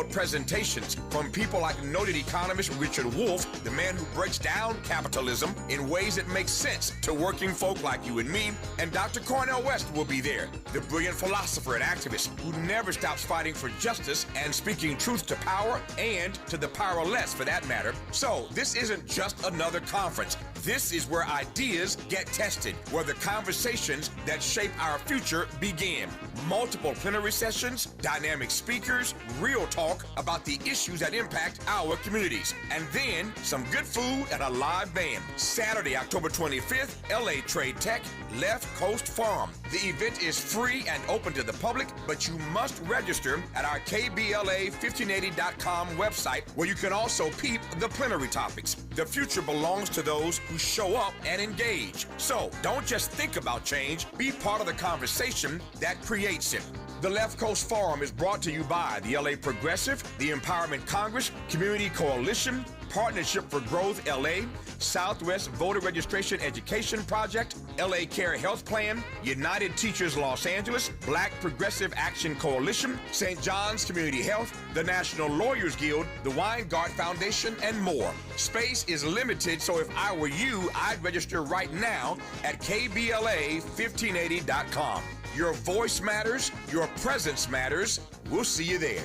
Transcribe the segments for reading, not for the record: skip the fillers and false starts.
presentations from people like noted economist Richard Wolff, the man who breaks down capitalism in ways that make sense to working folk like you and me, and Dr. Cornel West will be there, the brilliant philosopher and activist who never stops fighting for justice and speaking truth to power and to the powerless for that matter. So this isn't just another conference. This is where ideas get tested, where the conversations that shape our future begin. Multiple plenary sessions, dynamic speakers, real talk about the issues that impact our communities. And then some good food and a live band. Saturday, October 25th, LA Trade Tech, Left Coast Farm. The event is free and open to the public, but you must register at our KBLA1580.com website, where you can also peep the plenary topics. The future belongs to those who show up and engage. So don't just think about change, be part of the conversation that creates it. The Left Coast Forum is brought to you by the LA Progressive, the Empowerment Congress, Community Coalition, Partnership for Growth LA, Southwest Voter Registration Education Project, LA Care Health Plan, United Teachers Los Angeles, Black Progressive Action Coalition, St. John's Community Health, the National Lawyers Guild, the Weingart Foundation, and more. Space is limited, so if I were you, I'd register right now at KBLA1580.com. Your voice matters, your presence matters. We'll see you there.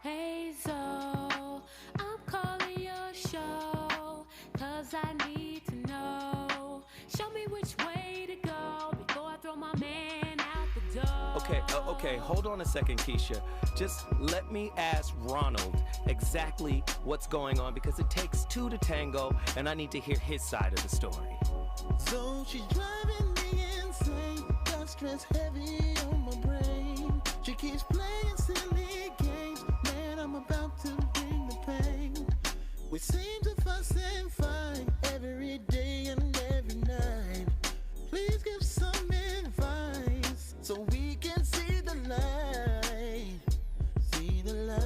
Hey, so I'm calling your show, 'cause I need to know. Show me which way to go before I throw my man out the door. Okay, hold on a second, Keisha. Just let me ask Ronald exactly what's going on, because it takes two to tango, and I need to hear his side of the story. So she's driving me insane, got stress heavy on my brain. She keeps playing silly games, man, I'm about to bring the pain. We seem to fuss and fight every day and every night. Please give some advice so we can see the light, see the light.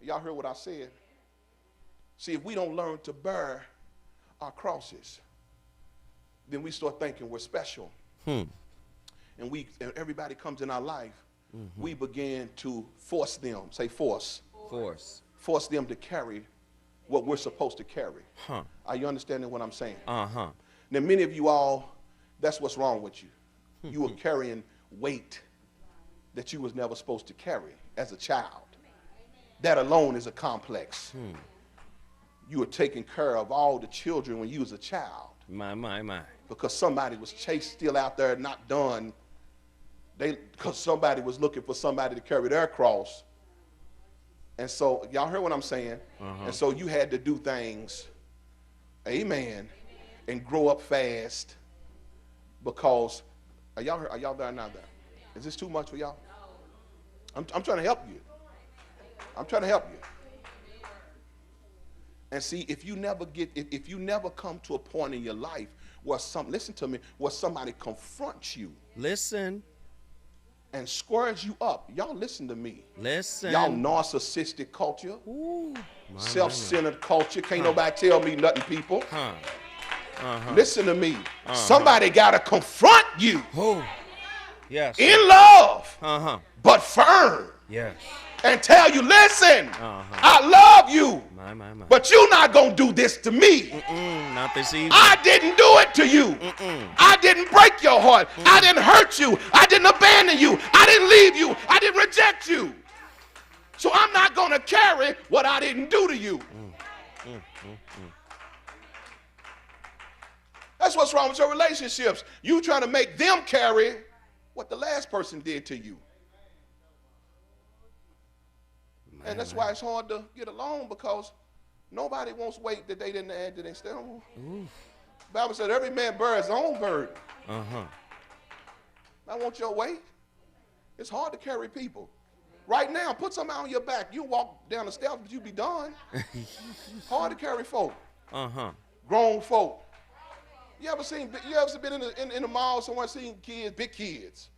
Y'all heard what I said? See, if we don't learn to bear our crosses, then we start thinking we're special. And everybody comes in our life, we begin to force them, say force. Force them to carry what we're supposed to carry. Are you understanding what I'm saying? Now, many of you all, that's what's wrong with you. You were carrying weight that you was never supposed to carry as a child. That alone is a complex. You were taking care of all the children when you was a child. My. Because somebody was chased still out there, not done. Because somebody was looking for somebody to carry their cross. And so, y'all heard what I'm saying? And so you had to do things, amen, and grow up fast. Because, are y'all there or not there? Is this too much for y'all? I'm trying to help you. I'm trying to help you. And see, if you never come to a point in your life where listen to me, where somebody confronts you. Listen. And squares you up. Y'all listen to me. Listen. Y'all narcissistic culture. Ooh, self-centered culture. Can't nobody tell me nothing, people. Listen to me. Somebody got to confront you. Oh, yes. In love. But firm. Yes. And tell you, listen, I love you. My. But you're not going to do this to me. Not this evening. I didn't do it to you. I didn't break your heart. I didn't hurt you. I didn't abandon you. I didn't leave you. I didn't reject you. So I'm not going to carry what I didn't do to you. That's what's wrong with your relationships. You trying to make them carry what the last person did to you. And that's why it's hard to get along, because nobody wants weight that they didn't add to their stomach. The Bible said every man bears his own burden. I want your weight. It's hard to carry people. Right now, put something on your back. You walk down the steps, but you be done. Hard to carry folk. Grown folk. You ever been in the mall somewhere, seen kids, big kids?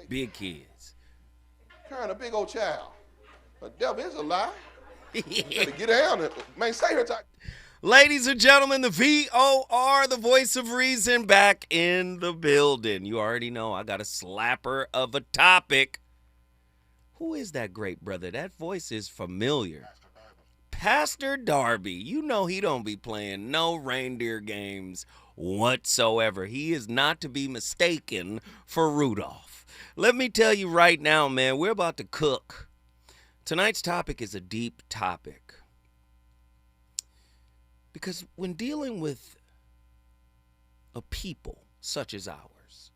Big kids. Carrying a big old child. The devil is a lie. You better get down. Man, stay here. Ladies and gentlemen, the VOR, the voice of reason, back in the building. You already know I got a slapper of a topic. Who is that great brother? That voice is familiar. Pastor Darby. You know he don't be playing no reindeer games whatsoever. He is not to be mistaken for Rudolph. Let me tell you right now, man, we're about to cook. Tonight's topic is a deep topic, because when dealing with a people such as ours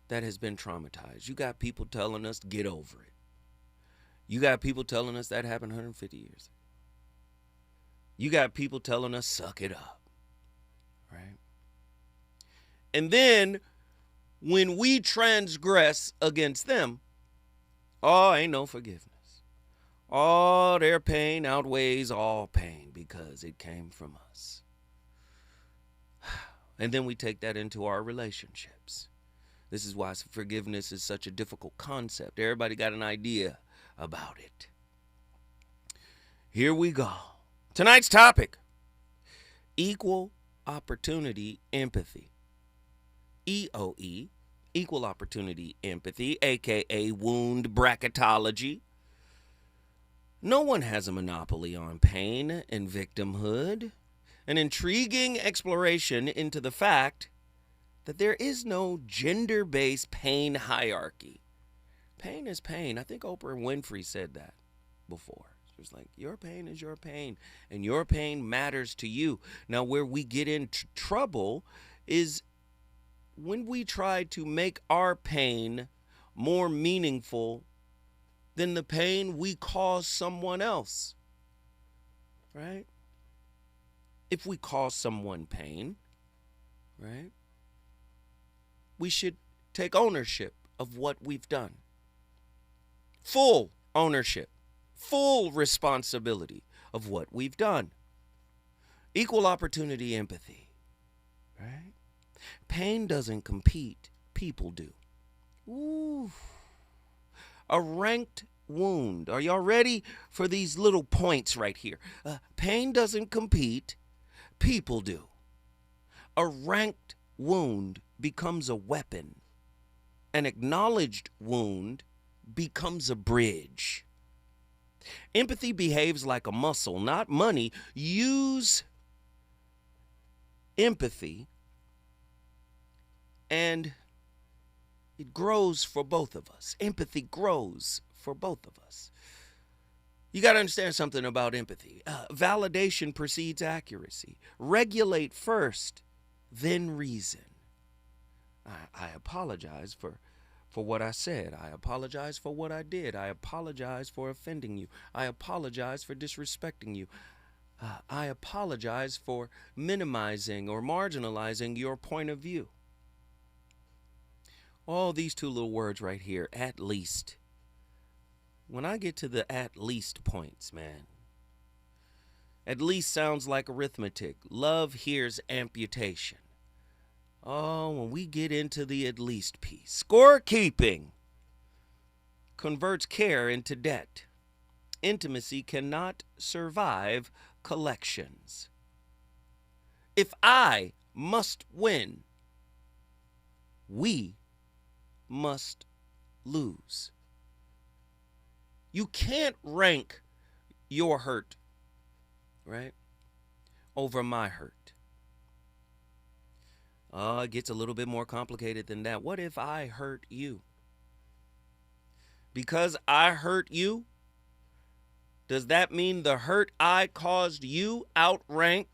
that has been traumatized, you got people telling us get over it. You got people telling us that happened 150 years ago. You got people telling us suck it up, right? And then when we transgress against them, oh, ain't no forgiveness. All their pain outweighs all pain because it came from us. And then we take that into our relationships. This is why forgiveness is such a difficult concept. Everybody got an idea about it. Here we go. Tonight's topic: equal opportunity empathy. EOE. Equal opportunity empathy, aka wound bracketology. No one has a monopoly on pain and victimhood. An intriguing exploration into the fact that there is no gender-based pain hierarchy. Pain is pain. I think Oprah Winfrey said that before. She was like, your pain is your pain, and your pain matters to you. Now, where we get into trouble is when we try to make our pain more meaningful than the pain we cause someone else, right? If we cause someone pain, right, we should take ownership of what we've done. Full ownership, full responsibility of what we've done. Equal opportunity empathy, right? Pain doesn't compete, people do. Ooh. A ranked wound. Are y'all ready for these little points right here? Pain doesn't compete, people do. A ranked wound becomes a weapon. An acknowledged wound becomes a bridge. Empathy behaves like a muscle, not money. Use empathy and it grows for both of us. Empathy grows for both of us. You got to understand something about empathy. Validation precedes accuracy. Regulate first, then reason. I apologize for what I said. I apologize for what I did. I apologize for offending you. I apologize for disrespecting you. I apologize for minimizing or marginalizing your point of view. Oh, these two little words right here, at least. When I get to the at least points, man, At least sounds like arithmetic. Love hears amputation. Oh, when we get into the at least piece. Scorekeeping converts care into debt. Intimacy cannot survive collections. If I must win, we must lose. You can't rank your hurt, right, over my hurt. It gets a little bit more complicated than that. What if I hurt you? Because I hurt you, does that mean the hurt I caused you outrank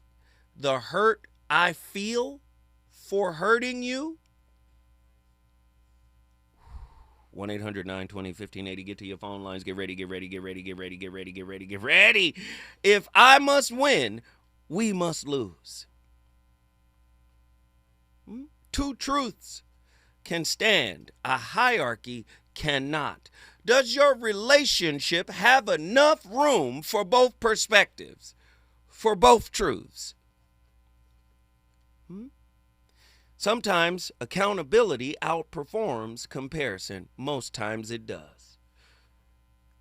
the hurt I feel for hurting you? 1-800-920-1580. Get to your phone lines. Get ready, get ready, get ready, get ready, get ready, get ready, get ready. If I must win, we must lose. Two truths can stand. A hierarchy cannot. Does your relationship have enough room for both perspectives, for both truths? Sometimes accountability outperforms comparison. Most times it does.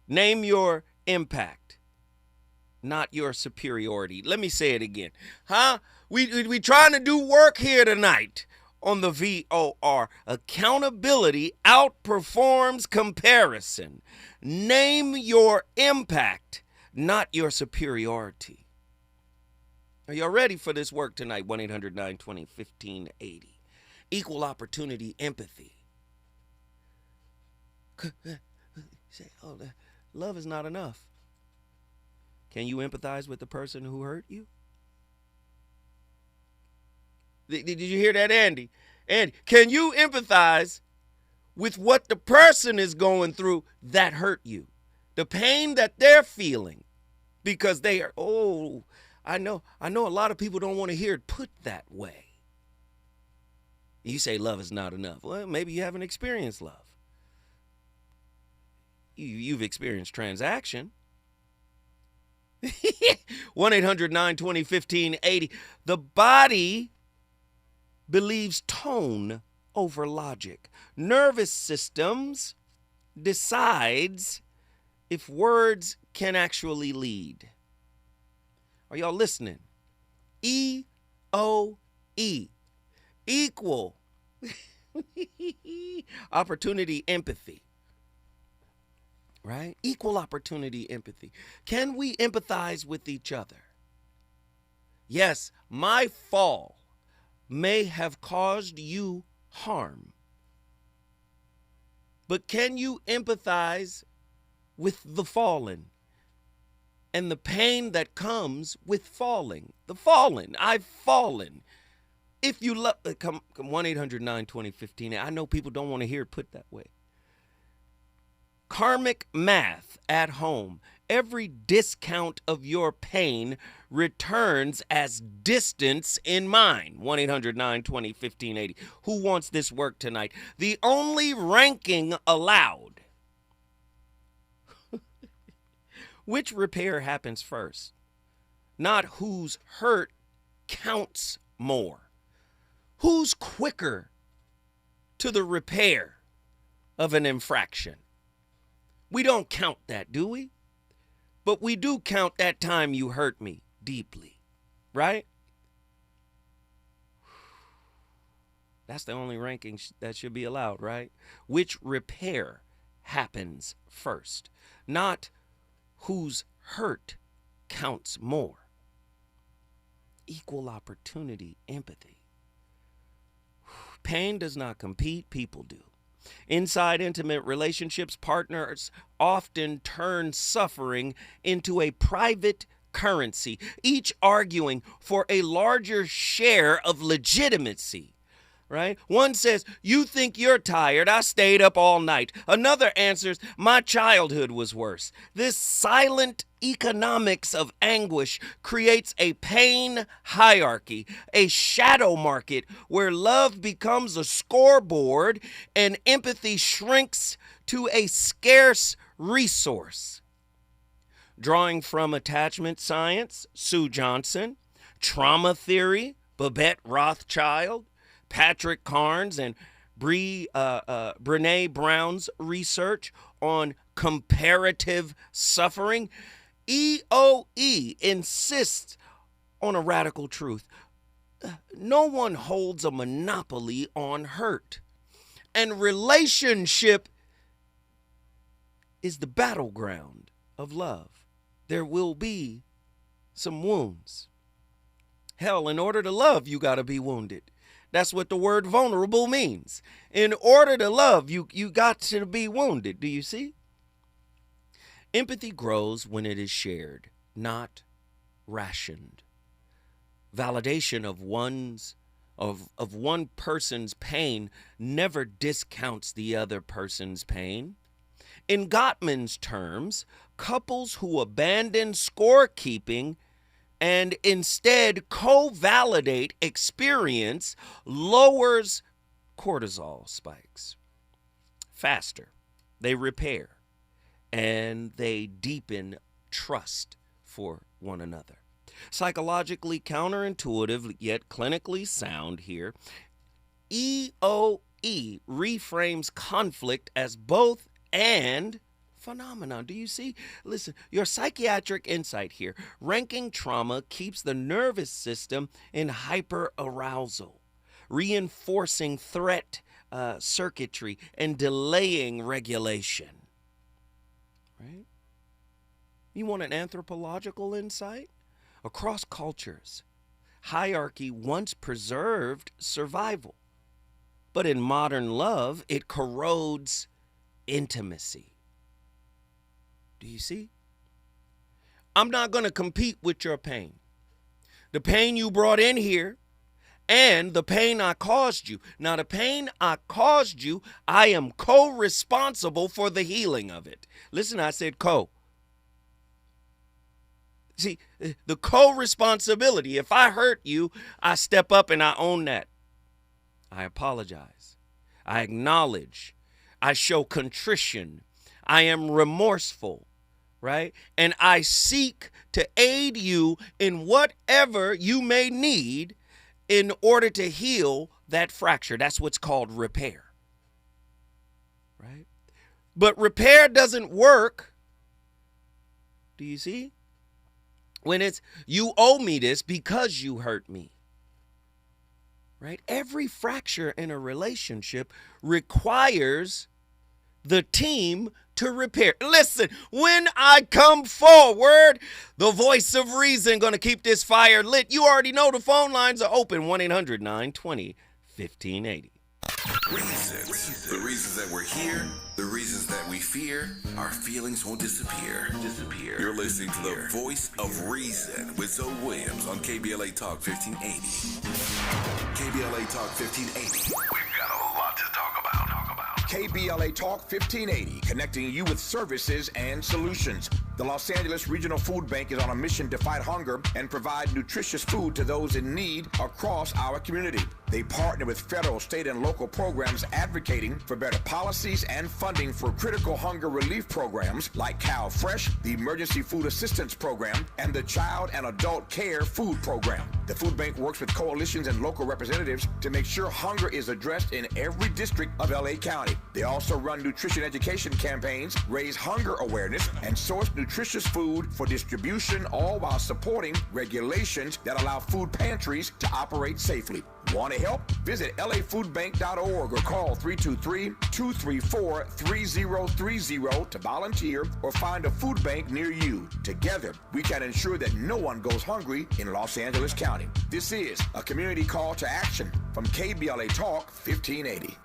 Name your impact, not your superiority. Let me say it again. We trying to do work here tonight on the VOR. Accountability outperforms comparison. Name your impact, not your superiority. Are y'all ready for this work tonight? 1-800-920-1580. Equal opportunity empathy. Say, love is not enough. Can you empathize with the person who hurt you? Did you hear that, Andy? And can you empathize with what the person is going through that hurt you? The pain that they're feeling because they are, I know a lot of people don't want to hear it put that way. You say love is not enough. Well, maybe you haven't experienced love. You've experienced transaction. 1-800-920-1580. The body believes tone over logic. Nervous systems decides if words can actually lead. Are y'all listening? EOE. Equal opportunity empathy. Right? Equal opportunity empathy. Can we empathize with each other? Yes, my fall may have caused you harm. But can you empathize with the fallen and the pain that comes with falling? The fallen. I've fallen. If you love, come 1-800-920-1580. I know people don't want to hear it put that way. Karmic math at home. Every discount of your pain returns as distance in mine. 1-800-920-1580. Who wants this work tonight? The only ranking allowed. Which repair happens first? Not whose hurt counts more. Who's quicker to the repair of an infraction? We don't count that, do we? But we do count that time you hurt me deeply, right? That's the only ranking that should be allowed, right? Which repair happens first, not whose hurt counts more. Equal opportunity empathy. Pain does not compete, people do. Inside intimate relationships, partners often turn suffering into a private currency, each arguing for a larger share of legitimacy. Right? One says, you think you're tired. I stayed up all night. Another answers, my childhood was worse. This silent economics of anguish creates a pain hierarchy, a shadow market where love becomes a scoreboard and empathy shrinks to a scarce resource. drawing from attachment science, Sue Johnson, trauma theory, Babette Rothschild, Patrick Carnes, and Brene Brown's research on comparative suffering, EOE insists on a radical truth. No one holds a monopoly on hurt. And relationship is the battleground of love. There will be some wounds. Hell, in order to love, you got to be wounded. That's what the word vulnerable means. In order to love, you got to be wounded. Do you see? Empathy grows when it is shared, not rationed. Validation of one person's pain never discounts the other person's pain. In Gottman's terms, couples who abandon scorekeeping and instead co-validate experience lowers cortisol spikes. Faster, they repair, and they deepen trust for one another. Psychologically counterintuitive, yet clinically sound here, EOE reframes conflict as both and phenomenon. Do you see? Listen, your psychiatric insight here. Ranking trauma keeps the nervous system in hyperarousal, reinforcing threat circuitry and delaying regulation. Right? You want an anthropological insight? Across cultures, hierarchy once preserved survival. But in modern love, it corrodes intimacy. Do you see? I'm not going to compete with your pain. The pain you brought in here and the pain I caused you. Now, the pain I caused you, I am co-responsible for the healing of it. Listen, I said co. See, the co-responsibility. If I hurt you, I step up and I own that. I apologize. I acknowledge. I show contrition. I am remorseful, right? And I seek to aid you in whatever you may need in order to heal that fracture. That's what's called repair, right? But repair doesn't work. Do you see? When it's, you owe me this because you hurt me, right? Every fracture in a relationship requires the team to repair. Listen, when I come forward, the voice of reason going to keep this fire lit. You already know the phone lines are open, 1-800-920-1580. Reasons. The reasons that we're here, the reasons that we fear, our feelings won't disappear. You're listening to the voice of reason with Zoe Williams on KBLA Talk 1580. KBLA Talk 1580. We've got a lot to talk about. KBLA Talk 1580, connecting you with services and solutions. The Los Angeles Regional Food Bank is on a mission to fight hunger and provide nutritious food to those in need across our community. They partner with federal, state, and local programs advocating for better policies and funding for critical hunger relief programs like Cal Fresh, the Emergency Food Assistance Program, and the Child and Adult Care Food Program. The food bank works with coalitions and local representatives to make sure hunger is addressed in every district of LA County. They also run nutrition education campaigns, raise hunger awareness, and source nutritious food for distribution, all while supporting regulations that allow food pantries to operate safely. Want to help? Visit lafoodbank.org or call 323-234-3030 to volunteer or find a food bank near you. Together, we can ensure that no one goes hungry in Los Angeles County. This is a community call to action from KBLA Talk 1580.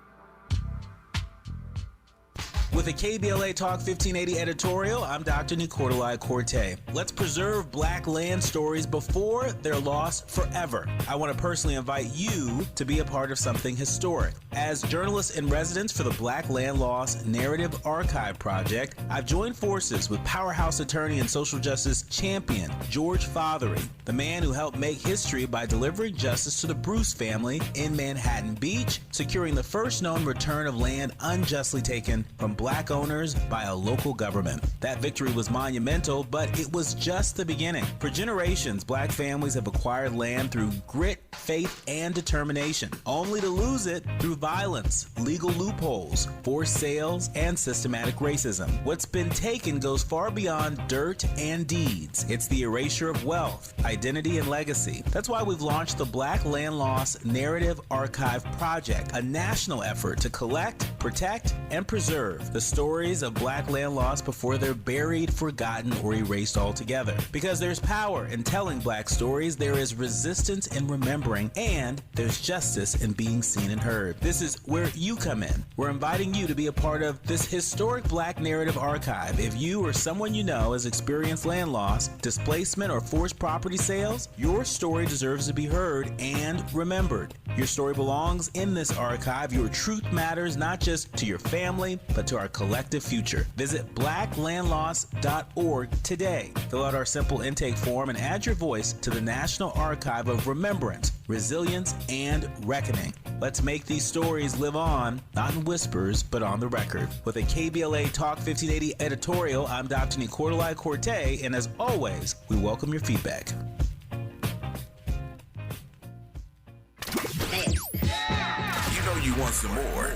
With a KBLA Talk 1580 editorial, I'm Dr. Nicolai Corte. Let's preserve Black land stories before they're lost forever. I want to personally invite you to be a part of something historic. As journalist in residence for the Black Land Lost Narrative Archive Project, I've joined forces with powerhouse attorney and social justice champion George Fothery, the man who helped make history by delivering justice to the Bruce family in Manhattan Beach, securing the first known return of land unjustly taken from black owners by a local government. That victory was monumental, but it was just the beginning. For generations, black families have acquired land through grit, faith, and determination, only to lose it through violence, legal loopholes, forced sales, and systematic racism. What's been taken goes far beyond dirt and deeds. It's the erasure of wealth, identity, and legacy. That's why we've launched the Black Land Loss Narrative Archive Project, a national effort to collect, protect, and preserve the stories of black land loss before they're buried, forgotten, or erased altogether. Because there's power in telling black stories, there is resistance in remembering, and there's justice in being seen and heard. This is where you come in. We're inviting you to be a part of this historic black narrative archive. If you or someone you know has experienced land loss, displacement, or forced property sales, your story deserves to be heard and remembered. Your story belongs in this archive. Your truth matters not just to your family, but to our collective future. Visit blacklandloss.org today. Fill out our simple intake form and add your voice to the National Archive of Remembrance, Resilience, and Reckoning. Let's make these stories live on, not in whispers, but on the record. With a KBLA Talk 1580 editorial, I'm Dr. Nicolai Corte, and as always, we welcome your feedback. You know you want some more.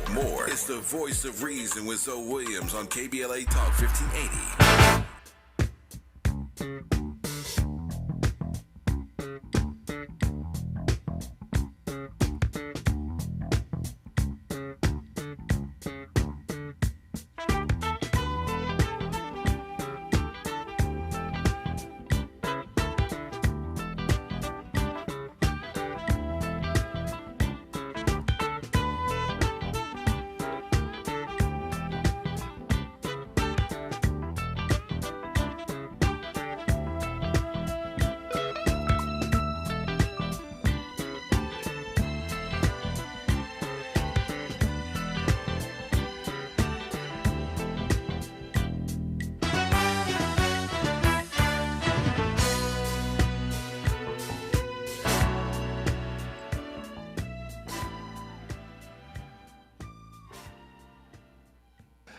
It's the Voice of Reason with Zoe Williams on KBLA Talk 1580.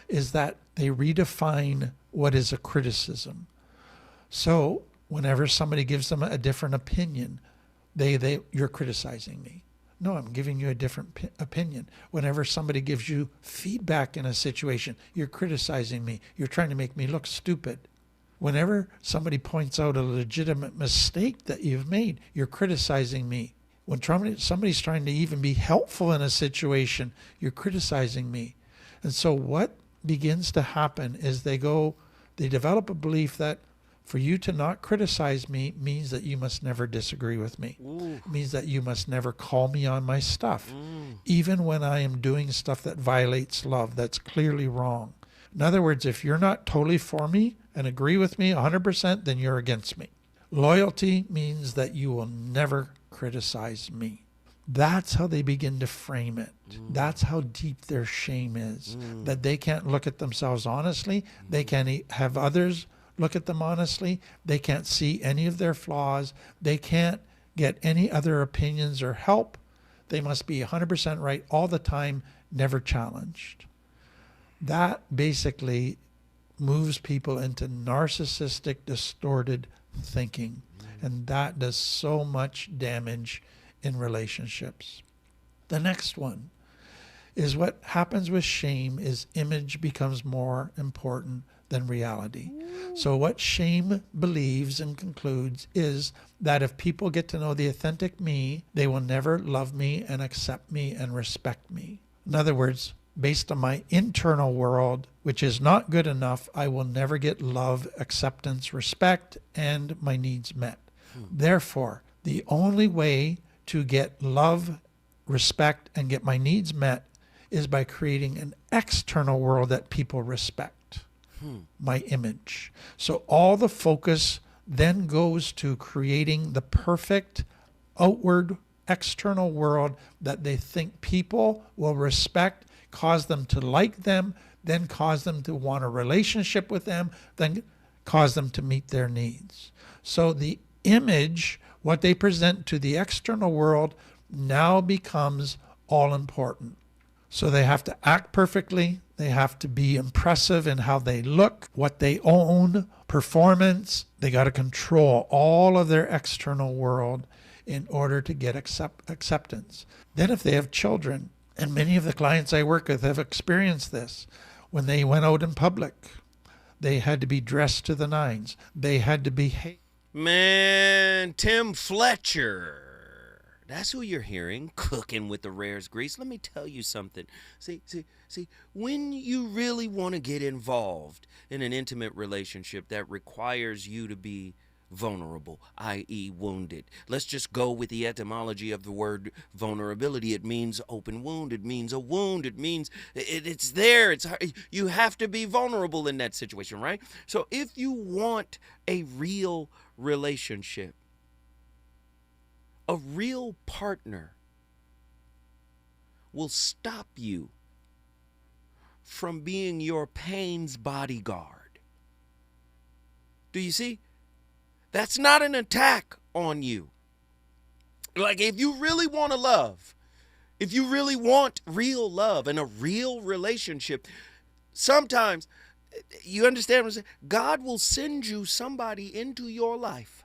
Is that they redefine what is a criticism. So whenever somebody gives them a different opinion, you're criticizing me. No, I'm giving you a different opinion. Whenever somebody gives you feedback in a situation, you're criticizing me. You're trying to make me look stupid. Whenever somebody points out a legitimate mistake that you've made, you're criticizing me. When somebody's trying to even be helpful in a situation, you're criticizing me. And so what begins to happen is they develop a belief that for you to not criticize me means that you must never disagree with me. It means that you must never call me on my stuff, even when I am doing stuff that violates love, that's clearly wrong. In other words, if you're not totally for me and agree with me 100%, then you're against me. Loyalty means that you will never criticize me. That's how they begin to frame it. That's how deep their shame is, that they can't look at themselves honestly. They can't have others look at them honestly. They can't see any of their flaws. They can't get any other opinions or help. They must be 100% right all the time, never challenged. That basically moves people into narcissistic, distorted thinking. And that does so much damage in relationships. The next one is what happens with shame is image becomes more important than reality. So what shame believes and concludes is that if people get to know the authentic me, they will never love me and accept me and respect me. In other words, based on my internal world, which is not good enough, I will never get love, acceptance, respect, and my needs met. Therefore, the only way to get love, respect, and get my needs met is by creating an external world that people respect, my image. So all the focus then goes to creating the perfect outward external world that they think people will respect, cause them to like them, then cause them to want a relationship with them, then cause them to meet their needs. So the image, what they present to the external world, now becomes all important. So they have to act perfectly. They have to be impressive in how they look, what they own, performance. They got to control all of their external world in order to get acceptance. Then if they have children, and many of the clients I work with have experienced this, when they went out in public, they had to be dressed to the nines. They had to behave. Man, Tim Fletcher. That's who you're hearing, cooking with the rare's grease. Let me tell you something. See, when you really want to get involved in an intimate relationship that requires you to be vulnerable, i.e. wounded. Let's just go with the etymology of the word vulnerability. It means open wound. It means a wound. It means it's there. It's hard. You have to be vulnerable in that situation, right? So if you want a real relationship, a real partner will stop you from being your pain's bodyguard. Do you see? That's not an attack on you. Like, if you really want to love, if you really want real love and a real relationship, sometimes, you understand what I'm saying? God will send you somebody into your life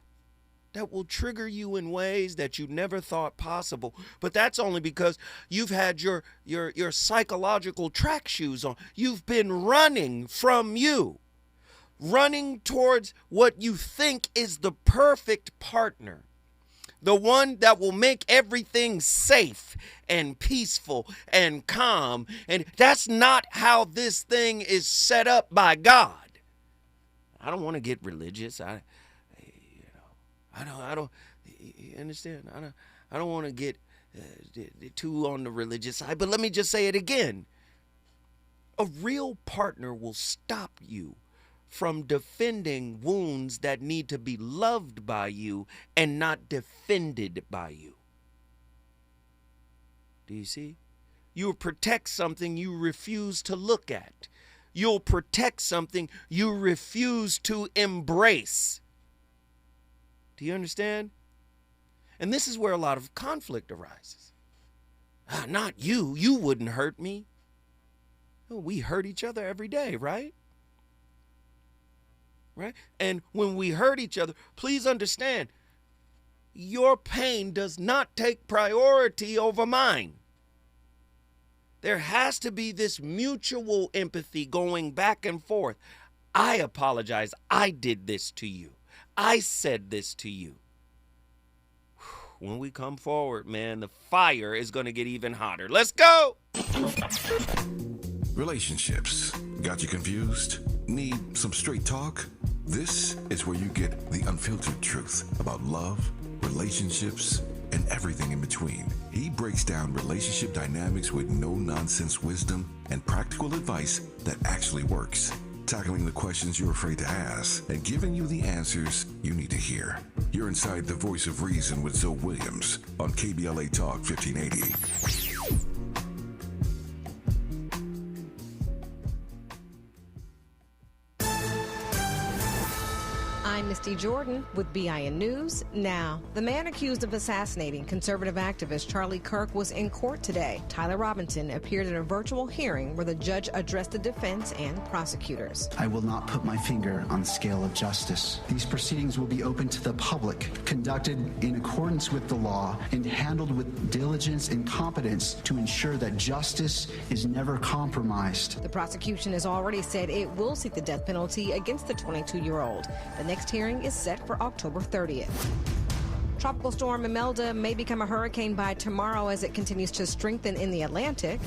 that will trigger you in ways that you never thought possible. But that's only because you've had your psychological track shoes on. You've been running from you, running towards what you think is the perfect partner, the one that will make everything safe and peaceful and calm. And that's not how this thing is set up by God. I don't want to get religious. I don't. You understand? I don't want to get too on the religious side. But let me just say it again. A real partner will stop you from defending wounds that need to be loved by you and not defended by you. Do you see? You'll protect something you refuse to look at. You'll protect something you refuse to embrace. Do you understand? And this is where a lot of conflict arises. Not you. You wouldn't hurt me. We hurt each other every day, right? Right? And when we hurt each other, please understand, your pain does not take priority over mine. There has to be this mutual empathy going back and forth. I apologize. I did this to you. I said this to you. When we come forward, man, the fire is going to get even hotter. Let's go. Relationships. Got you confused? Need some straight talk? This is where you get the unfiltered truth about love, relationships, and everything in between. He breaks down relationship dynamics with no-nonsense wisdom and practical advice that actually works. Tackling the questions you're afraid to ask and giving you the answers you need to hear. You're inside the voice of reason with Zoe Williams on KBLA Talk 1580. I'm Misty Jordan with BIN News Now. The man accused of assassinating conservative activist Charlie Kirk was in court today. Tyler Robinson appeared in a virtual hearing where the judge addressed the defense and prosecutors. I will not put my finger on the scale of justice. These proceedings will be open to the public, conducted in accordance with the law, and handled with diligence and competence to ensure that justice is never compromised. The prosecution has already said it will seek the death penalty against the 22-year-old. The next hearing is set for October 30th. Tropical storm Imelda may become a hurricane by tomorrow as it continues to strengthen in the Atlantic.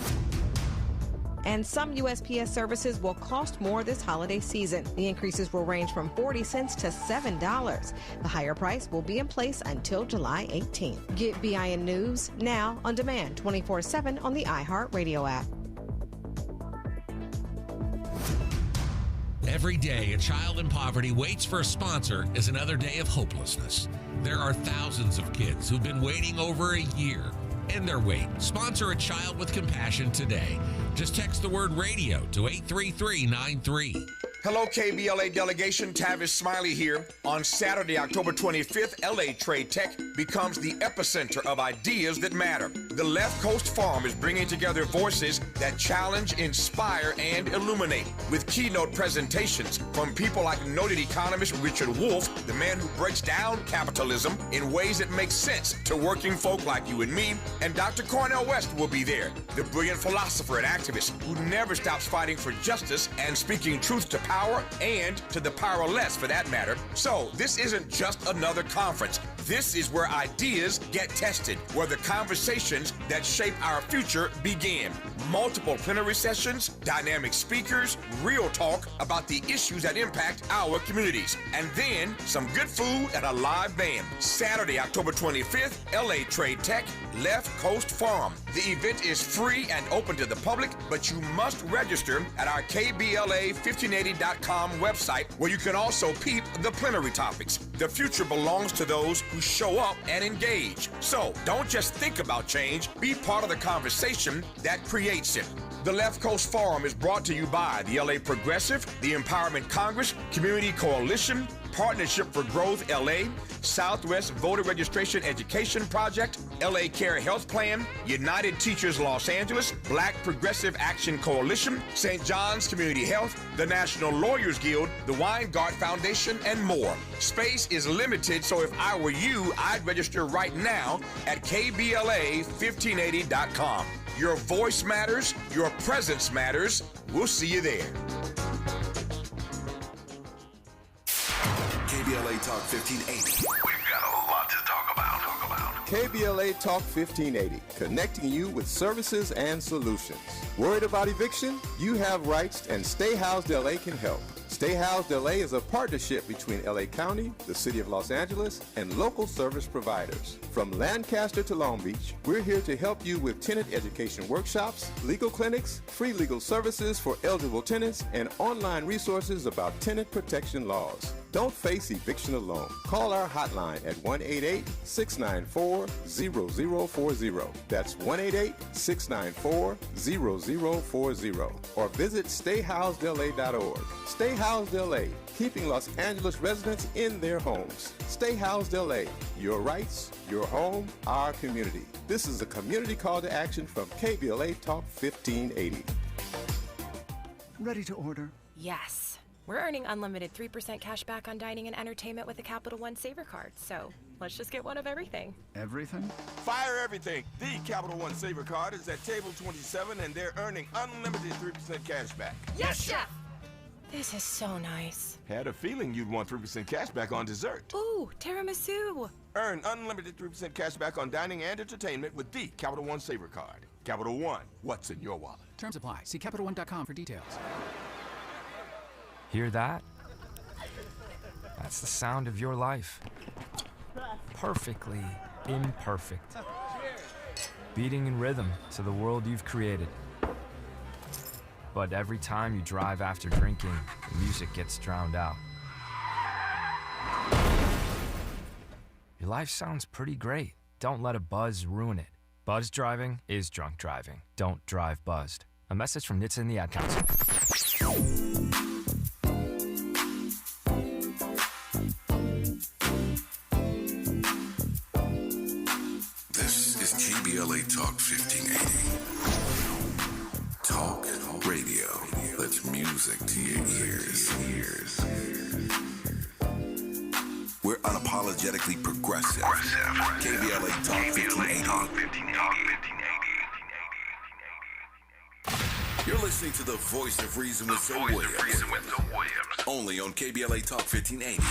And some USPS services will cost more this holiday season. The increases will range from 40 cents to $7. The higher price will be in place until July 18th. Get BIN News now on demand 24/7 on the iHeartRadio app. Every day, a child in poverty waits for a sponsor is another day of hopelessness. There are thousands of kids who've been waiting over a year. End their wait. Sponsor a child with compassion today. Just text the word radio to 83393. Hello, KBLA delegation. Tavis Smiley here. On Saturday, October 25th, LA Trade Tech becomes the epicenter of ideas that matter. The Left Coast Forum is bringing together voices that challenge, inspire, and illuminate, with keynote presentations from people like noted economist Richard Wolff, the man who breaks down capitalism in ways that make sense to working folk like you and me, and Dr. Cornel West will be there, the brilliant philosopher and activist who never stops fighting for justice and speaking truth to power and to the powerless, for that matter. So this isn't just another conference. This is where ideas get tested, where the conversations that shape our future begin. Multiple plenary sessions, dynamic speakers, real talk about the issues that impact our communities, and then some good food and a live band. Saturday, October 25th, LA Trade Tech, Left Coast Forum. The event is free and open to the public, but you must register at our KBLA1580.com website, where you can also peep the plenary topics. The future belongs to those who show up and engage. So don't just think about change, be part of the conversation that creates it. The Left Coast Forum is brought to you by the LA Progressive, the Empowerment Congress, Community Coalition, Partnership for Growth LA, Southwest Voter Registration Education Project, LA Care Health Plan, United Teachers Los Angeles, Black Progressive Action Coalition, St. John's Community Health, the National Lawyers Guild, the Weingart Foundation, and more. Space is limited, so if I were you, I'd register right now at KBLA1580.com. Your voice matters, your presence matters. We'll see you there. KBLA Talk 1580. We've got a lot to talk about. KBLA Talk 1580, connecting you with services and solutions. Worried about eviction? You have rights, and Stay Housed LA can help. Stay Housed LA is a partnership between LA County, the City of Los Angeles, and local service providers. From Lancaster to Long Beach, we're here to help you with tenant education workshops, legal clinics, free legal services for eligible tenants, and online resources about tenant protection laws. Don't face eviction alone. Call our hotline at 1-888-694-0040. That's 1-888-694-0040. Or visit stayhousedla.org. Stay Housed LA, keeping Los Angeles residents in their homes. Stay Housed LA, your rights, your home, our community. This is a community call to action from KBLA Talk 1580. Ready to order? Yes. We're earning unlimited 3% cash back on dining and entertainment with the Capital One Saver Card, so let's just get one of everything. Everything? Fire everything. The Capital One Saver Card is at table 27, and they're earning unlimited 3% cash back. Yes, Chef! This is so nice. Had a feeling you'd want 3% cash back on dessert. Ooh, tiramisu. Earn unlimited 3% cash back on dining and entertainment with the Capital One Saver Card. Capital One, what's in your wallet? Terms apply. See CapitalOne.com for details. Hear that? That's the sound of your life. Perfectly imperfect. Beating in rhythm to the world you've created. But every time you drive after drinking, the music gets drowned out. Your life sounds pretty great. Don't let a buzz ruin it. Buzz driving is drunk driving. Don't drive buzzed. A message from NHTSA and the Ad Council. KBLA Talk 1580. Talk radio. That's music to your ears. We're unapologetically progressive. KBLA Talk 1580. You're listening to the Voice of Reason with Zoe Williams. Only on KBLA Talk 1580.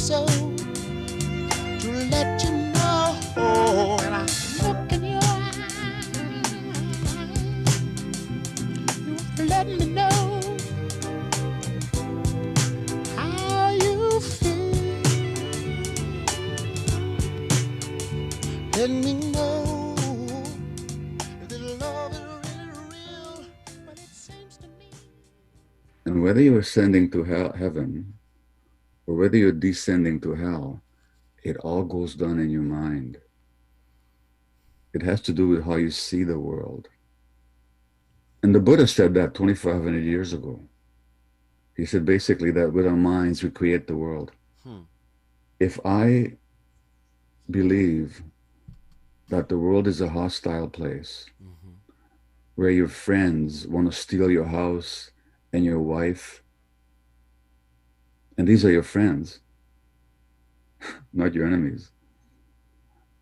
so to let you know when I look in your eyes, you let me know how you feel. Let me know if this love is really real, but it seems to me. And whether you're ascending to heaven or whether you're descending to hell, it all goes down in your mind. It has to do with how you see the world. And the Buddha said that 2,500 years ago. He said basically that with our minds we create the world. If I believe that the world is a hostile place, where your friends want to steal your house and your wife, and these are your friends, not your enemies,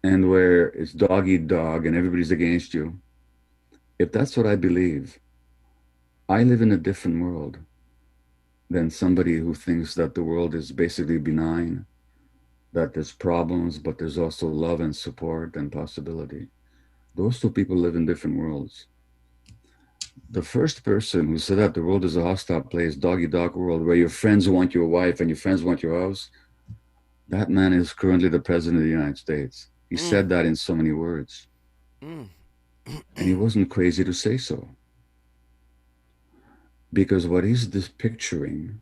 and where it's dog eat dog and everybody's against you, if that's what I believe, I live in a different world than somebody who thinks that the world is basically benign, that there's problems, but there's also love and support and possibility. Those two people live in different worlds. The first person who said that the world is a hostile place, dog-eat-dog world, where your friends want your wife and your friends want your house, that man is currently the president of the United States. He said that in so many words. And he wasn't crazy to say so. Because what he's picturing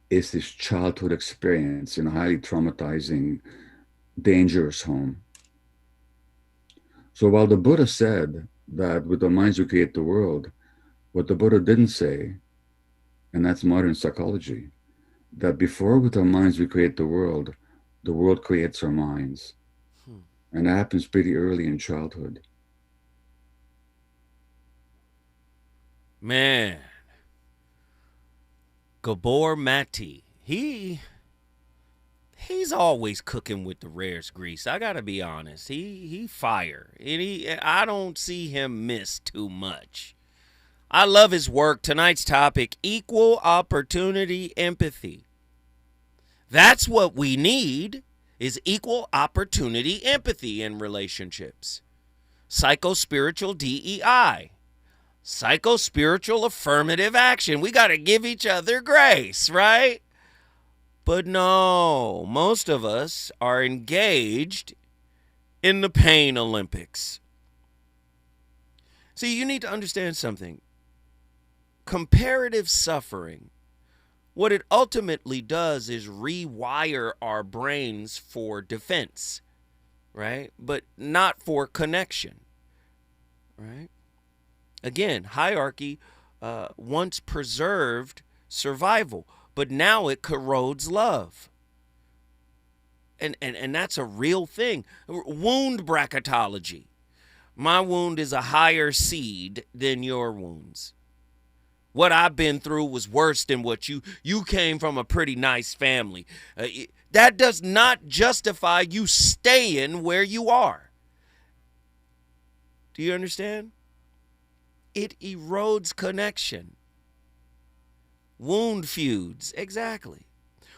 is his childhood experience in a highly traumatizing, dangerous home. So while the Buddha said that with our minds we create the world, what the Buddha didn't say, and that's modern psychology, that before with our minds we create the world creates our minds. And that happens pretty early in childhood. Man, Gabor Mate, he's always cooking with the rarest grease. I gotta be honest. He fire. And I don't see him miss too much. I love his work. Tonight's topic, equal opportunity empathy. That's what we need, is equal opportunity empathy in relationships. Psycho-spiritual DEI. Psycho-spiritual affirmative action. We got to give each other grace, right? But no, most of us are engaged in the pain Olympics. See, you need to understand something. Comparative suffering, what it ultimately does is rewire our brains for defense, right? But not for connection, right? Again, hierarchy once preserved survival, but now it corrodes love. And that's a real thing. Wound bracketology. My wound is a higher seed than your wounds. What I've been through was worse than what you came from a pretty nice family. That does not justify you staying where you are. Do you understand? It erodes connection. Wound feuds, exactly.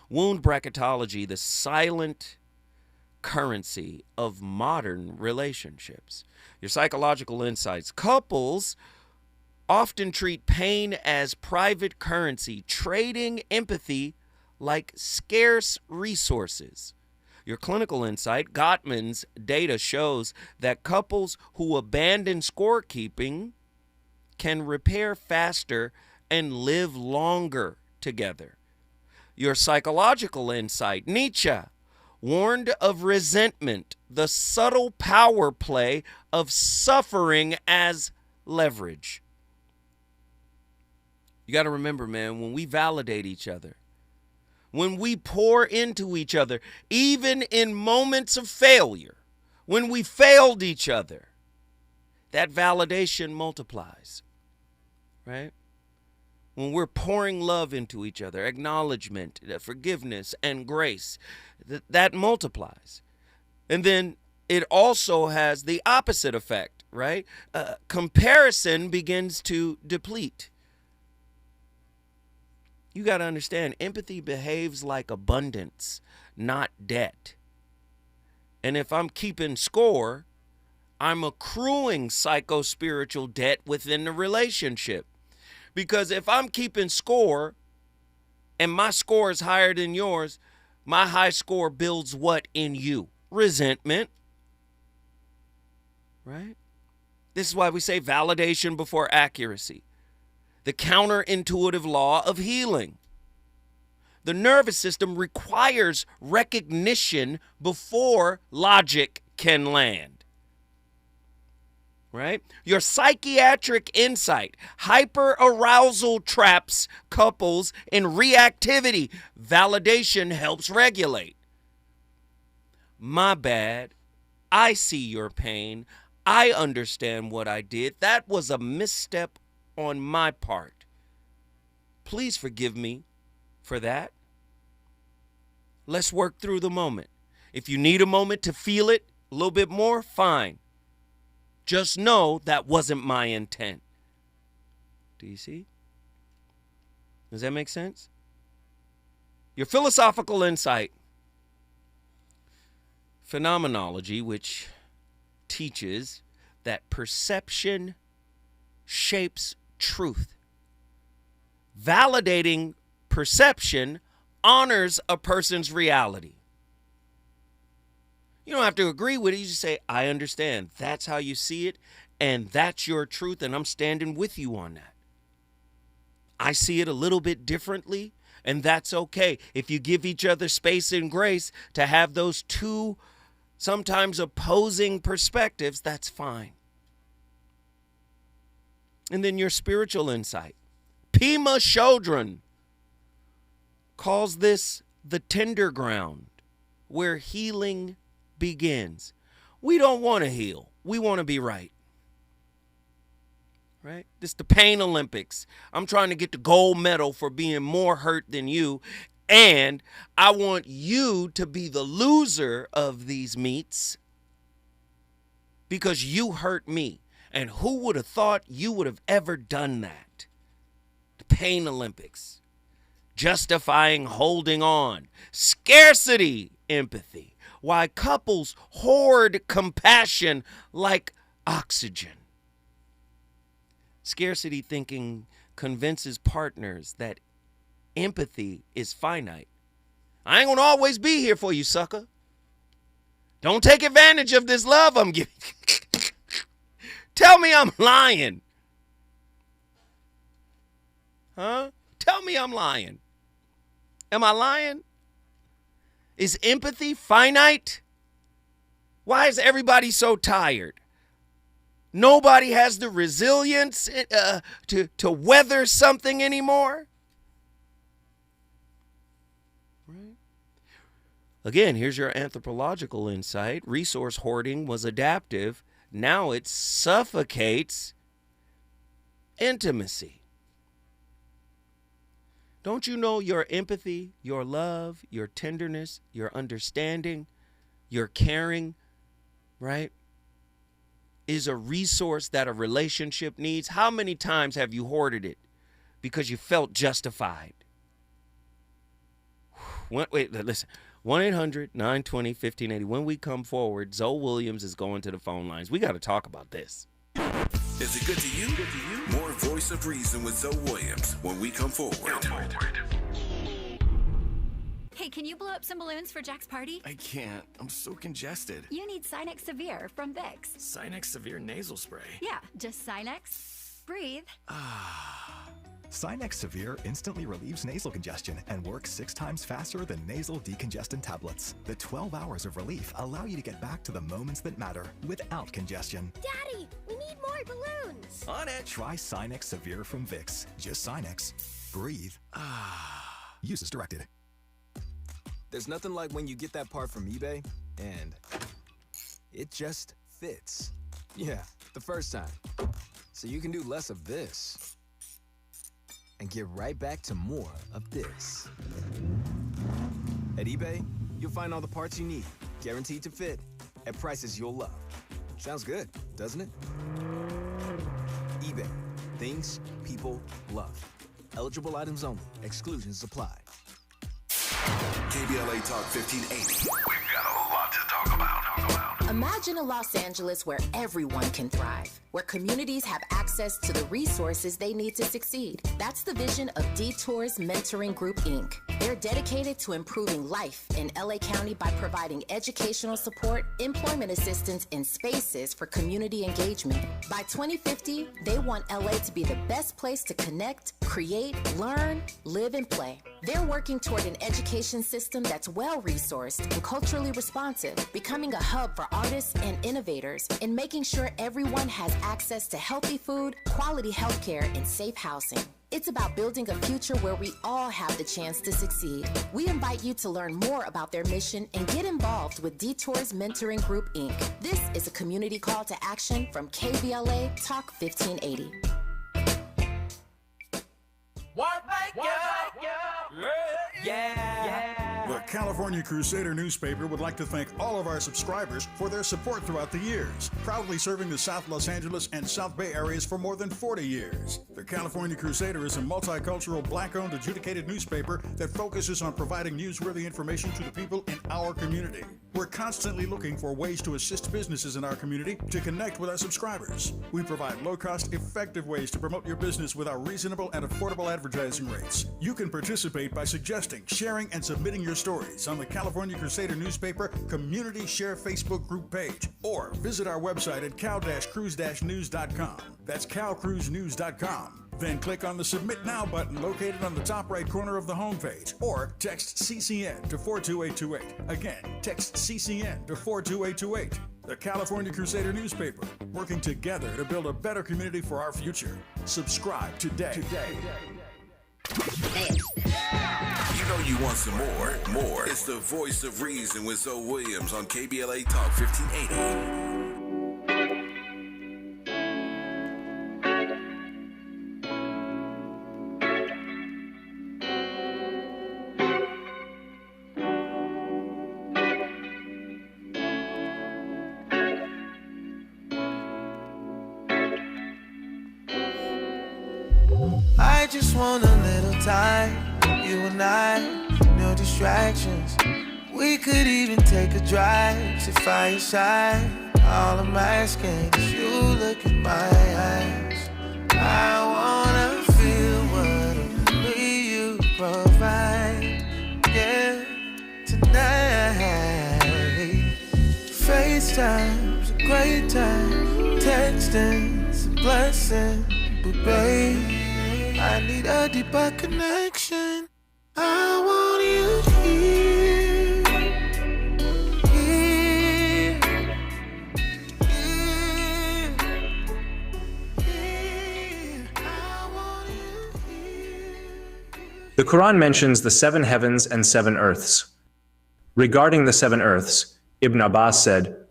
Wound bracketology, the silent currency of modern relationships. Your psychological insights. Couples often treat pain as private currency, trading empathy like scarce resources. Your clinical insight, Gottman's data shows that couples who abandon scorekeeping can repair faster and live longer together. Your psychological insight, Nietzsche warned of resentment, the subtle power play of suffering as leverage. You got to remember, man, when we validate each other, when we pour into each other, even in moments of failure, when we failed each other, that validation multiplies, right? When we're pouring love into each other, acknowledgement, forgiveness, and grace, that multiplies. And then it also has the opposite effect, right? Comparison begins to deplete. You got to understand, empathy behaves like abundance, not debt. And if I'm keeping score, I'm accruing psycho-spiritual debt within the relationship. Because if I'm keeping score and my score is higher than yours, my high score builds what in you? Resentment. Right? This is why we say validation before accuracy. The counterintuitive law of healing. The nervous system requires recognition before logic can land. Right? Your psychiatric insight, hyperarousal traps couples in reactivity. Validation helps regulate. My bad. I see your pain. I understand what I did. That was a misstep on my part. Please forgive me for that. Let's work through the moment. If you need a moment to feel it a little bit more, fine. Just know that wasn't my intent. Do you see? Does that make sense? Your philosophical insight. Phenomenology, which teaches that perception shapes truth. Validating perception honors a person's reality. You don't have to agree with it. You just say, I understand. That's how you see it, and that's your truth, and I'm standing with you on that. I see it a little bit differently, and that's okay. If you give each other space and grace to have those two sometimes opposing perspectives, that's fine. And then your spiritual insight. Pema Chodron calls this the tender ground where healing begins. We don't want to heal. We want to be right. Right? This is the pain Olympics. I'm trying to get the gold medal for being more hurt than you. And I want you to be the loser of these meets because you hurt me. And who would have thought you would have ever done that? The pain Olympics. Justifying holding on. Scarcity empathy. Why couples hoard compassion like oxygen. Scarcity thinking convinces partners that empathy is finite. I ain't gonna always be here for you, sucker. Don't take advantage of this love I'm giving. Tell me I'm lying. Huh? Tell me I'm lying. Am I lying? Is empathy finite? Why is everybody so tired? Nobody has the resilience to weather something anymore? Right? Again, here's your anthropological insight. Resource hoarding was adaptive. Now it suffocates intimacy. Don't you know your empathy, your love, your tenderness, your understanding, your caring, right, is a resource that a relationship needs? How many times have you hoarded it because you felt justified? Wait, listen. 1-800-920-1580. When we come forward, Zoe Williams is going to the phone lines. We got to talk about this. Is it good to you? More Voice of Reason with Zoe Williams when we come forward. Hey, can you blow up some balloons for Jack's party? I can't. I'm so congested. You need Sinex Severe from Vicks. Sinex Severe nasal spray. Yeah, just Sinex. Breathe. Sinex Severe instantly relieves nasal congestion and works 6 times faster than nasal decongestant tablets. The 12 hours of relief allow you to get back to the moments that matter without congestion. Daddy, we need more balloons. On it. Try Sinex Severe from Vicks. Just Sinex. Breathe. Use as directed. There's nothing like when you get that part from eBay and it just fits. Yeah, the first time. So you can do less of this and get right back to more of this. At eBay, you'll find all the parts you need, guaranteed to fit, at prices you'll love. Sounds good, doesn't it? eBay, things people love. Eligible items only, exclusions apply. KBLA Talk 1580. We've got a lot to talk about. Imagine a Los Angeles where everyone can thrive, where communities have access to the resources they need to succeed. That's the vision of Detours Mentoring Group, Inc. They're dedicated to improving life in LA County by providing educational support, employment assistance, and spaces for community engagement. By 2050, they want LA to be the best place to connect, create, learn, live, and play. They're working toward an education system that's well-resourced and culturally responsive, becoming a hub for artists and innovators, and making sure everyone has access to healthy food, quality healthcare, and safe housing. It's about building a future where we all have the chance to succeed. We invite you to learn more about their mission and get involved with Detours Mentoring Group, Inc. This is a community call to action from KBLA Talk 1580. The California Crusader newspaper would like to thank all of our subscribers for their support throughout the years, proudly serving the South Los Angeles and South Bay areas for more than 40 years. The California Crusader is a multicultural, black-owned, adjudicated newspaper that focuses on providing newsworthy information to the people in our community. We're constantly looking for ways to assist businesses in our community to connect with our subscribers. We provide low-cost, effective ways to promote your business with our reasonable and affordable advertising rates. You can participate by suggesting, sharing, and submitting your stories on the California Crusader newspaper Community Share Facebook group page, or visit our website at cal-cruise-news.com. That's calcruisenews.com. Then click on the Submit Now button located on the top right corner of the homepage, or text CCN to 42828. Again, text CCN to 42828. The California Crusader newspaper, working together to build a better community for our future. Subscribe today. You know you want some more. It's the voice of reason with Zoe Williams on KBLA Talk 1580. I just want a little time, you and I, no distractions. We could even take a drive to fireside. All I'm asking is you look in my eyes. I wanna feel what only you provide. Yeah, tonight. FaceTime's a great time. Texting's a blessing, but babe, I need a deeper connection. I want you here. The Quran mentions the 7 heavens and 7 earths. Regarding the 7 earths, Ibn Abbas said,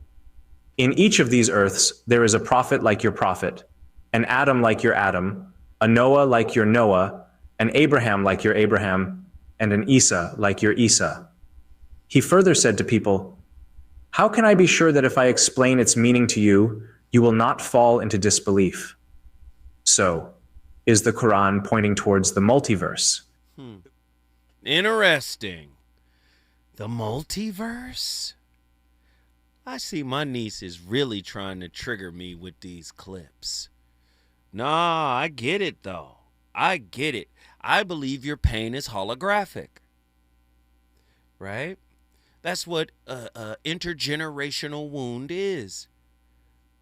"In each of these earths there is a prophet like your prophet, an Adam like your Adam, a Noah like your Noah, an Abraham like your Abraham, and an Isa like your Isa." He further said to people, "How can I be sure that if I explain its meaning to you, you will not fall into disbelief?" So, is the Quran pointing towards the multiverse? Interesting. The multiverse? I see my niece is really trying to trigger me with these clips. Nah, I get it, though. I get it. I believe your pain is holographic. Right? That's what a intergenerational wound is.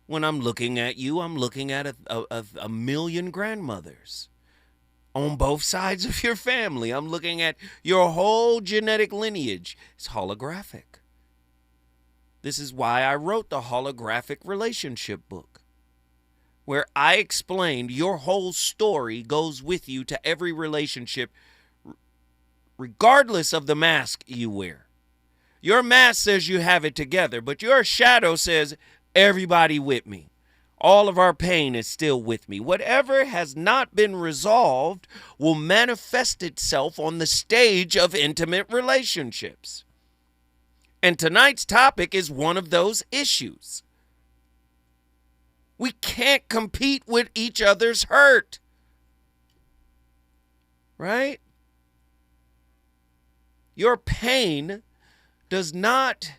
When I'm looking at you, I'm looking at a million grandmothers on both sides of your family. I'm looking at your whole genetic lineage. It's holographic. This is why I wrote the holographic relationship book, where I explained your whole story goes with you to every relationship, regardless of the mask you wear. Your mask says you have it together, but your shadow says, everybody with me. All of our pain is still with me. Whatever has not been resolved will manifest itself on the stage of intimate relationships. And tonight's topic is one of those issues. We can't compete with each other's hurt. Right? Your pain does not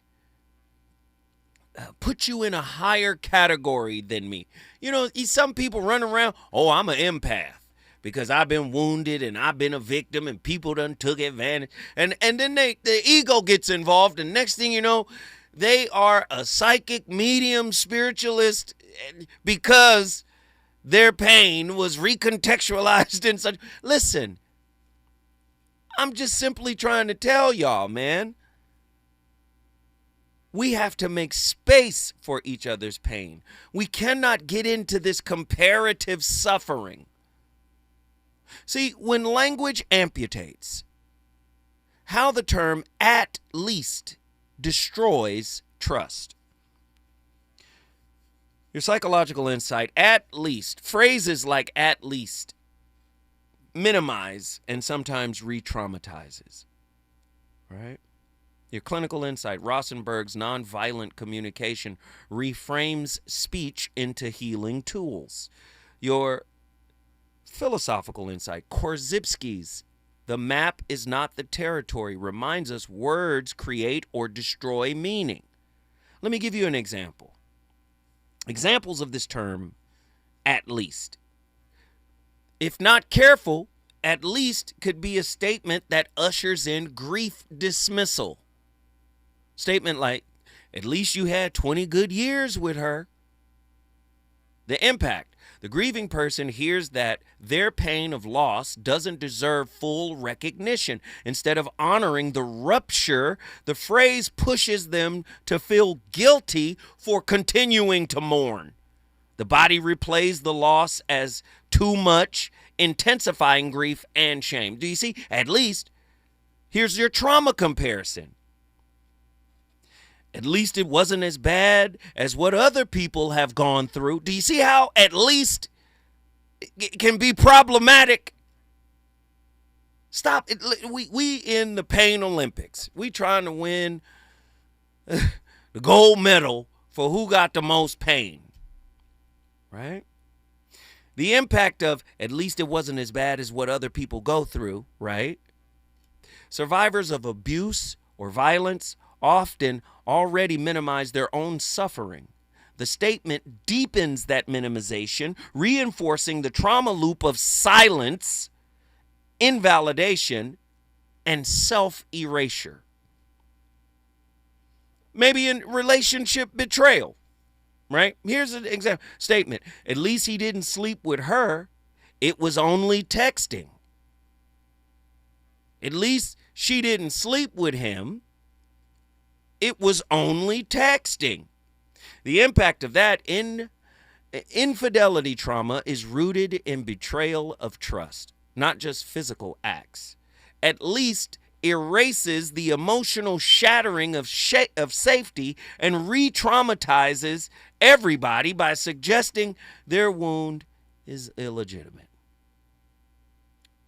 put you in a higher category than me. You know, some people run around, oh, I'm an empath because I've been wounded and I've been a victim and people done took advantage. And then the ego gets involved, and next thing you know, they are a psychic, medium, spiritualist because their pain was recontextualized in such. Listen, I'm just simply trying to tell y'all, man. We have to make space for each other's pain. We cannot get into this comparative suffering. See, when language amputates, how the term at least destroys trust. Your psychological insight, at least, phrases like at least, minimize and sometimes re-traumatizes, right? Your clinical insight, Rosenberg's nonviolent communication reframes speech into healing tools. Your philosophical insight, Korzybski's the map is not the territory, reminds us words create or destroy meaning. Let me give you an example. Examples of this term, at least. If not careful, at least could be a statement that ushers in grief dismissal. Statement like, at least you had 20 good years with her. The impact. The grieving person hears that their pain of loss doesn't deserve full recognition. Instead of honoring the rupture, the phrase pushes them to feel guilty for continuing to mourn. The body replays the loss as too much, intensifying grief and shame. Do you see? At least, here's your trauma comparison. At least it wasn't as bad as what other people have gone through. Do you see how at least it can be problematic? Stop it. We in the pain Olympics. We trying to win the gold medal for who got the most pain, right? The impact of at least it wasn't as bad as what other people go through, right? Survivors of abuse or violence often already minimize their own suffering. The statement deepens that minimization, reinforcing the trauma loop of silence, invalidation, and self-erasure. Maybe in relationship betrayal, right? Here's an example. Statement, at least he didn't sleep with her. It was only texting. At least she didn't sleep with him. It was only texting. The impact of that infidelity trauma is rooted in betrayal of trust, not just physical acts. At least erases the emotional shattering of safety and re-traumatizes everybody by suggesting their wound is illegitimate.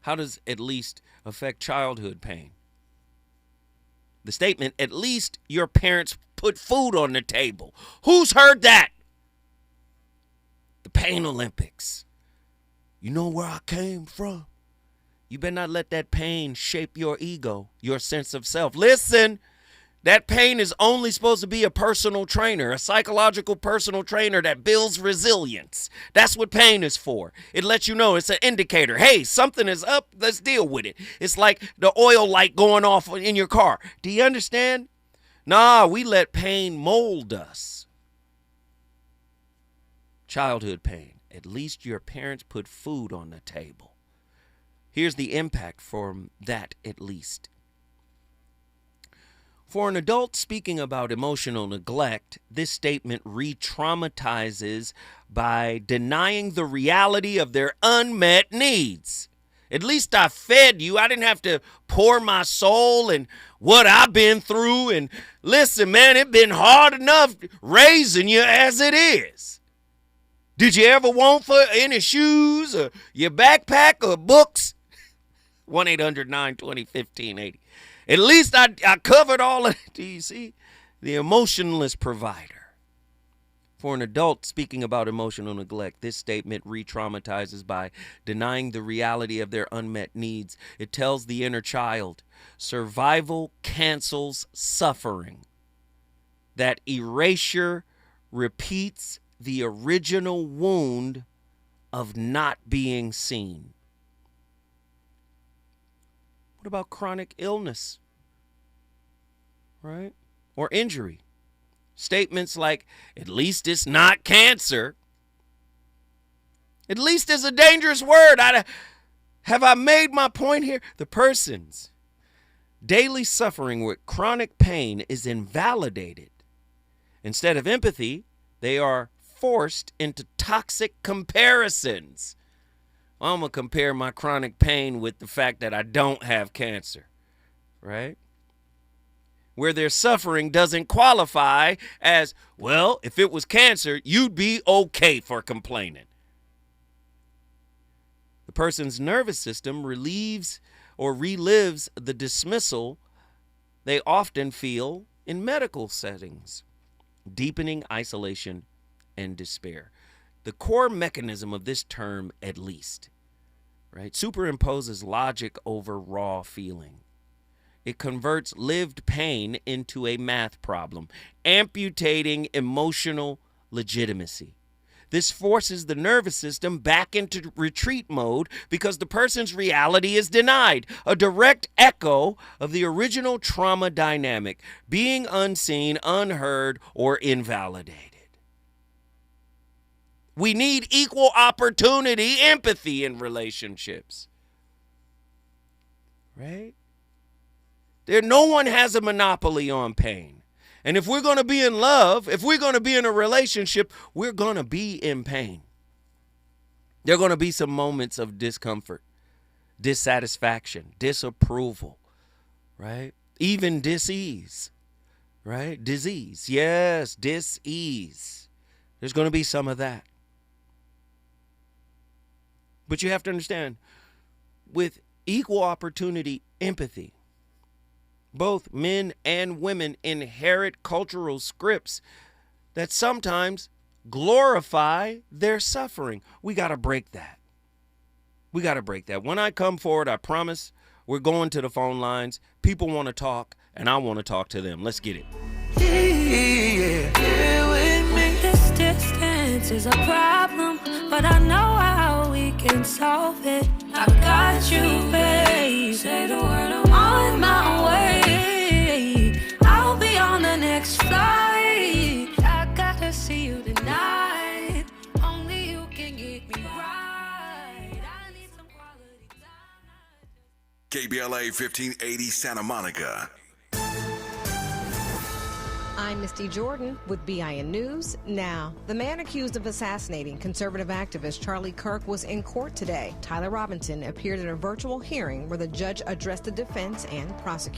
How does at least affect childhood pain? The statement, at least your parents put food on the table. Who's heard that? The pain Olympics. You know where I came from? You better not let that pain shape your ego, your sense of self. Listen, that pain is only supposed to be a personal trainer, a psychological personal trainer that builds resilience. That's what pain is for. It lets you know, it's an indicator. Hey, something is up. Let's deal with it. It's like the oil light going off in your car. Do you understand? Nah, we let pain mold us. Childhood pain. At least your parents put food on the table. Here's the impact from that at least. For an adult speaking about emotional neglect, this statement re-traumatizes by denying the reality of their unmet needs. At least I fed you. I didn't have to pour my soul and what I've been through. And listen, man, it's been hard enough raising you as it is. Did you ever want for any shoes or your backpack or books? 1-800-920-1580. At least I covered all of it. Do you see? The emotionless provider. For an adult speaking about emotional neglect, this statement re-traumatizes by denying the reality of their unmet needs. It tells the inner child, survival cancels suffering. That erasure repeats the original wound of not being seen. What about chronic illness? Right? Or injury? Statements like, at least it's not cancer. At least it's a dangerous word. Have I made my point here? The person's daily suffering with chronic pain is invalidated. Instead of empathy, they are forced into toxic comparisons. I'm going to compare my chronic pain with the fact that I don't have cancer, right? Where their suffering doesn't qualify as, well, if it was cancer, you'd be okay for complaining. The person's nervous system relieves or relives the dismissal they often feel in medical settings, deepening isolation and despair. The core mechanism of this term, at least, right, superimposes logic over raw feeling. It converts lived pain into a math problem, amputating emotional legitimacy. This forces the nervous system back into retreat mode because the person's reality is denied, a direct echo of the original trauma dynamic, being unseen, unheard, or invalidated. We need equal opportunity empathy in relationships, right? No one has a monopoly on pain. And if we're going to be in love, if we're going to be in a relationship, we're going to be in pain. There are going to be some moments of discomfort, dissatisfaction, disapproval, right? Even dis-ease, right? Disease. Yes, dis-ease. There's going to be some of that. But you have to understand, with equal opportunity empathy, both men and women inherit cultural scripts that sometimes glorify their suffering. We got to break that. We got to break that. When I come forward, I promise we're going to the phone lines. People want to talk, and I want to talk to them. Let's get it. Here with me. This distance is a problem, but I know how we can solve it. I got you, babe. Say the word, I'm on my way. I'll be on the next flight. I gotta see you tonight. Only you can get me right. I need some quality time. KBLA 1580 Santa Monica. I'm Misty Jordan with BIN News. Now, the man accused of assassinating conservative activist Charlie Kirk was in court today. Tyler Robinson appeared at a virtual hearing where the judge addressed the defense and prosecutors.